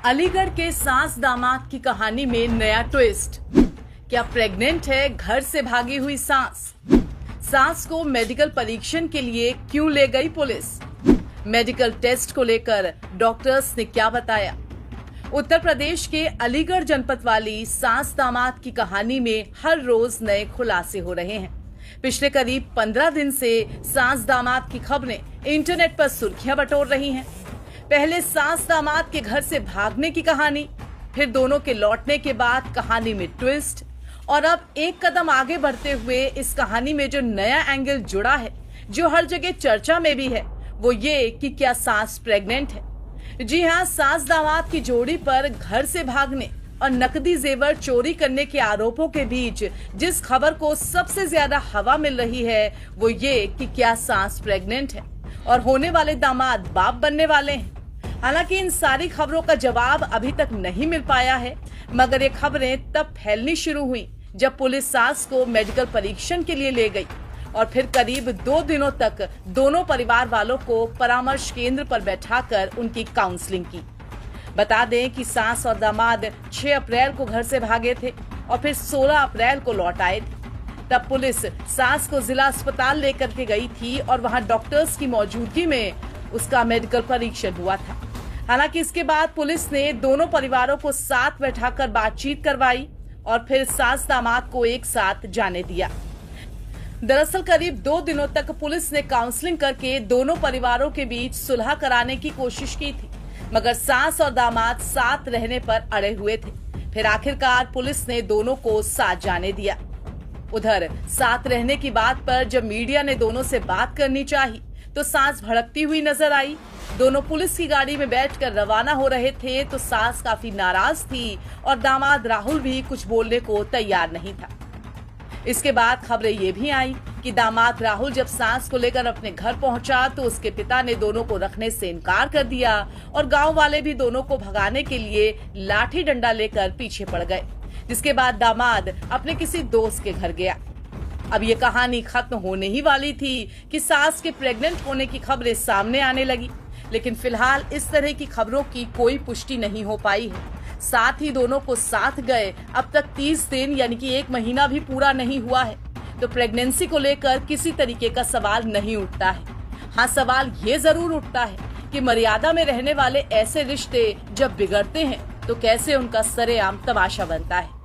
अलीगढ़ के सास दामाद की कहानी में नया ट्विस्ट। क्या प्रेग्नेंट है घर से भागी हुई सास? सास को मेडिकल परीक्षण के लिए क्यों ले गई पुलिस? मेडिकल टेस्ट को लेकर डॉक्टर्स ने क्या बताया? उत्तर प्रदेश के अलीगढ़ जनपद वाली सास दामाद की कहानी में हर रोज नए खुलासे हो रहे हैं। पिछले करीब 15 दिन से सास दामाद की खबरें इंटरनेट पर सुर्खियां बटोर रही हैं। पहले सास दामाद के घर से भागने की कहानी, फिर दोनों के लौटने के बाद कहानी में ट्विस्ट, और अब एक कदम आगे बढ़ते हुए इस कहानी में जो नया एंगल जुड़ा है, जो हर जगह चर्चा में भी है, वो ये कि क्या सास प्रेग्नेंट है। जी हाँ, सास दामाद की जोड़ी पर घर से भागने और नकदी जेवर चोरी करने के आरोपों के बीच जिस खबर को सबसे ज्यादा हवा मिल रही है, वो ये कि क्या सास प्रेग्नेंट है और होने वाले दामाद बाप बनने वाले हैं। हालांकि इन सारी खबरों का जवाब अभी तक नहीं मिल पाया है, मगर ये खबरें तब फैलनी शुरू हुई जब पुलिस सास को मेडिकल परीक्षण के लिए ले गई और फिर करीब 2 दिनों तक दोनों परिवार वालों को परामर्श केंद्र पर बैठाकर उनकी काउंसलिंग की। बता दें कि सास और दामाद 6 अप्रैल को घर से भागे थे और फिर 16 अप्रैल को लौट आए थे। तब पुलिस सास को जिला अस्पताल लेकर के गई थी और वहां डॉक्टर्स की मौजूदगी में उसका मेडिकल परीक्षण हुआ था। हालांकि इसके बाद पुलिस ने दोनों परिवारों को साथ बैठाकर बातचीत करवाई और फिर सास दामाद को एक साथ जाने दिया। दरअसल करीब 2 दिनों तक पुलिस ने काउंसलिंग करके दोनों परिवारों के बीच सुलह कराने की कोशिश की थी, मगर सास और दामाद साथ रहने पर अड़े हुए थे। फिर आखिरकार पुलिस ने दोनों को साथ जाने दिया। उधर साथ रहने की बात पर जब मीडिया ने दोनों से बात करनी चाही तो सास भड़कती हुई नजर आई। दोनों पुलिस की गाड़ी में बैठकर रवाना हो रहे थे तो सास काफी नाराज थी और दामाद राहुल भी कुछ बोलने को तैयार नहीं था। इसके बाद खबरें ये भी आई कि दामाद राहुल जब सास को लेकर अपने घर पहुंचा तो उसके पिता ने दोनों को रखने से इनकार कर दिया और गांव वाले भी दोनों को भगाने के लिए लाठी डंडा लेकर पीछे पड़ गए, जिसके बाद दामाद अपने किसी दोस्त के घर गया। अब ये कहानी खत्म होने ही वाली थी कि सास के प्रेग्नेंट होने की खबरें सामने आने लगी, लेकिन फिलहाल इस तरह की खबरों की कोई पुष्टि नहीं हो पाई है। साथ ही दोनों को साथ गए अब तक 30 दिन यानी कि 1 महीना भी पूरा नहीं हुआ है, तो प्रेगनेंसी को लेकर किसी तरीके का सवाल नहीं उठता है। हाँ, सवाल ये जरूर उठता है कि मर्यादा में रहने वाले ऐसे रिश्ते जब बिगड़ते हैं तो कैसे उनका सरेआम तमाशा बनता है।